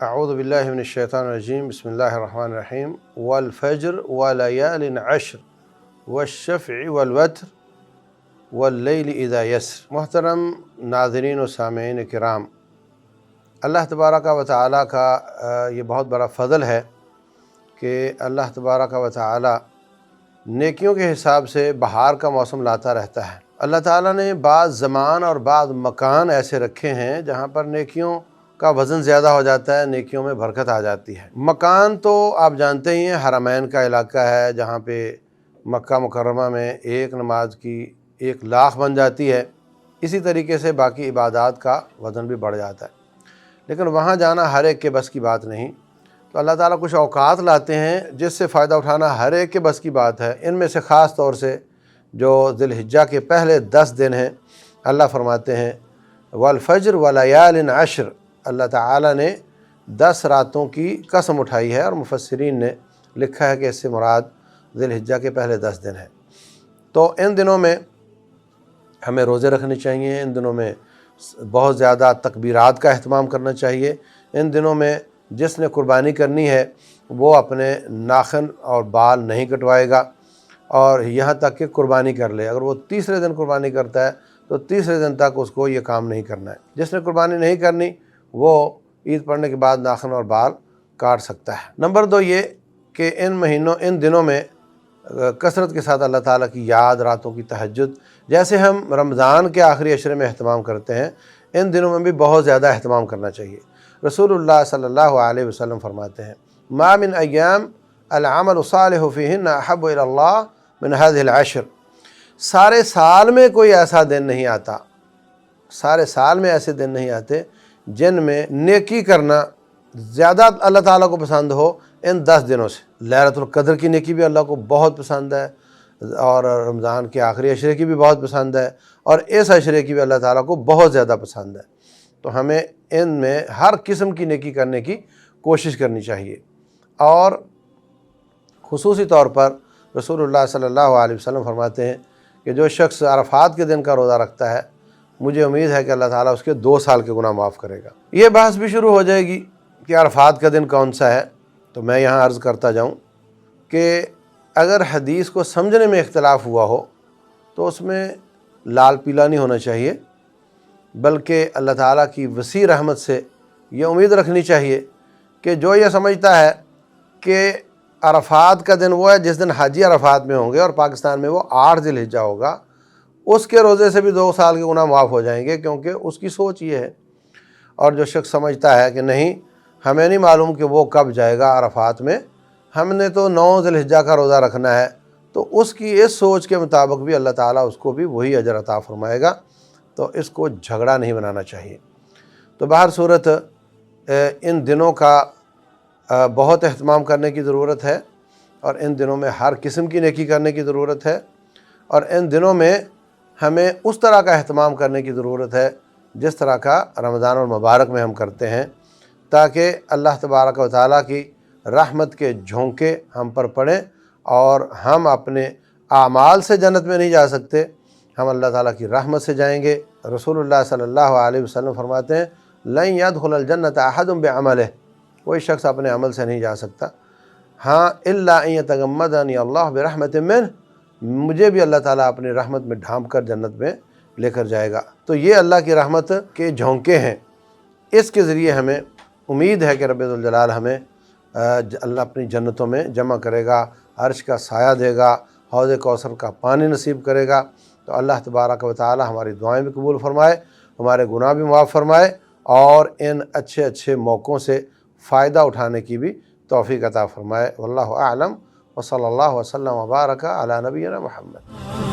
اعوذ باللہ من الشیطان الرجیم بسم اللہ الرحمن الرحیم والفجر ولیال عشر والشفع والوتر واللیل اذا یسر۔ محترم ناظرین و سامعین کرام، اللہ تبارک و تعالیٰ کا یہ بہت بڑا فضل ہے کہ اللہ تبارک و تعالیٰ نیکیوں کے حساب سے بہار کا موسم لاتا رہتا ہے۔ اللہ تعالیٰ نے بعض زمان اور بعض مکان ایسے رکھے ہیں جہاں پر نیکیوں کا وزن زیادہ ہو جاتا ہے، نیکیوں میں برکت آ جاتی ہے۔ مکان تو آپ جانتے ہی ہیں، حرمین کا علاقہ ہے جہاں پہ مکہ مکرمہ میں ایک نماز کی 1,00,000 بن جاتی ہے۔ اسی طریقے سے باقی عبادات کا وزن بھی بڑھ جاتا ہے، لیکن وہاں جانا ہر ایک کے بس کی بات نہیں۔ تو اللہ تعالیٰ کچھ اوقات لاتے ہیں جس سے فائدہ اٹھانا ہر ایک کے بس کی بات ہے۔ ان میں سے خاص طور سے جو ذی الحجہ کے پہلے 10 دن ہیں، اللہ فرماتے ہیں والفجر ولیال عشر، اللہ تعالیٰ نے 10 راتوں کی قسم اٹھائی ہے، اور مفسرین نے لکھا ہے کہ اس سے مراد ذی الحجہ کے پہلے 10 دن ہیں۔ تو ان دنوں میں ہمیں روزے رکھنے چاہیے، ان دنوں میں بہت زیادہ تکبیرات کا اہتمام کرنا چاہیے۔ ان دنوں میں جس نے قربانی کرنی ہے وہ اپنے ناخن اور بال نہیں کٹوائے گا، اور یہاں تک کہ قربانی کر لے۔ اگر وہ تیسرے دن قربانی کرتا ہے تو تیسرے دن تک اس کو یہ کام نہیں کرنا ہے۔ جس نے قربانی نہیں کرنی وہ عید پڑھنے کے بعد ناخن اور بال کاٹ سکتا ہے۔ نمبر 2 یہ کہ ان دنوں میں کثرت کے ساتھ اللہ تعالیٰ کی یاد، راتوں کی تہجد، جیسے ہم رمضان کے آخری عشرے میں اہتمام کرتے ہیں، ان دنوں میں بھی بہت زیادہ اہتمام کرنا چاہیے۔ رسول اللہ صلی اللہ علیہ وسلم فرماتے ہیں ما من ایام العمل الصالح فیہن احب الی اللہ من هذه العشر۔ سارے سال میں کوئی ایسا دن نہیں آتا، سارے سال میں ایسے دن نہیں آتے جن میں نیکی کرنا زیادہ اللہ تعالیٰ کو پسند ہو ان 10 دنوں سے۔ لیلۃ القدر کی نیکی بھی اللہ کو بہت پسند ہے، اور رمضان کے آخری عشرے کی بھی بہت پسند ہے، اور اس عشرے کی بھی اللہ تعالیٰ کو بہت زیادہ پسند ہے۔ تو ہمیں ان میں ہر قسم کی نیکی کرنے کی کوشش کرنی چاہیے۔ اور خصوصی طور پر رسول اللہ صلی اللہ علیہ وسلم فرماتے ہیں کہ جو شخص عرفات کے دن کا روزہ رکھتا ہے، مجھے امید ہے کہ اللہ تعالیٰ اس کے 2 سال کے گناہ معاف کرے گا۔ یہ بحث بھی شروع ہو جائے گی کہ عرفات کا دن کون سا ہے، تو میں یہاں عرض کرتا جاؤں کہ اگر حدیث کو سمجھنے میں اختلاف ہوا ہو تو اس میں لال پیلا نہیں ہونا چاہیے، بلکہ اللہ تعالیٰ کی وسیع رحمت سے یہ امید رکھنی چاہیے کہ جو یہ سمجھتا ہے کہ عرفات کا دن وہ ہے جس دن حاجی عرفات میں ہوں گے، اور پاکستان میں وہ 8 ذی الحجہ ہوگا، اس کے روزے سے بھی 2 سال کے گناہ معاف ہو جائیں گے، کیونکہ اس کی سوچ یہ ہے۔ اور جو شخص سمجھتا ہے کہ نہیں، ہمیں نہیں معلوم کہ وہ کب جائے گا عرفات میں، ہم نے تو 9 ذی الحجہ کا روزہ رکھنا ہے، تو اس کی اس سوچ کے مطابق بھی اللہ تعالیٰ اس کو بھی وہی اجر عطا فرمائے گا۔ تو اس کو جھگڑا نہیں بنانا چاہیے۔ تو بہر صورت ان دنوں کا بہت اہتمام کرنے کی ضرورت ہے، اور ان دنوں میں ہر قسم کی نیکی کرنے کی ضرورت ہے، اور ان دنوں میں ہمیں اس طرح کا اہتمام کرنے کی ضرورت ہے جس طرح کا رمضان المبارک میں ہم کرتے ہیں، تاکہ اللہ تبارک و تعالیٰ کی رحمت کے جھونکے ہم پر پڑیں، اور ہم اپنے اعمال سے جنت میں نہیں جا سکتے، ہم اللہ تعالیٰ کی رحمت سے جائیں گے۔ رسول اللہ صلی اللہ علیہ وسلم فرماتے ہیں لن يدخل الجنت احد بعملہ، کوئی شخص اپنے عمل سے نہیں جا سکتا، ہاں الا ان یتغمدنی اللہ برحمت منہ، مجھے بھی اللہ تعالیٰ اپنی رحمت میں ڈھانپ کر جنت میں لے کر جائے گا۔ تو یہ اللہ کی رحمت کے جھونکے ہیں، اس کے ذریعے ہمیں امید ہے کہ رب ذوالجلال ہمیں اللہ اپنی جنتوں میں جمع کرے گا، عرش کا سایہ دے گا، حوض کوثر کا پانی نصیب کرے گا۔ تو اللہ تبارک و تعالی ہماری دعائیں بھی قبول فرمائے، ہمارے گناہ بھی معاف فرمائے، اور ان اچھے موقعوں سے فائدہ اٹھانے کی بھی توفیق عطا فرمائے۔ واللہ اعلم، وصلی اللہ وسلم وبارک علی نبینا محمد۔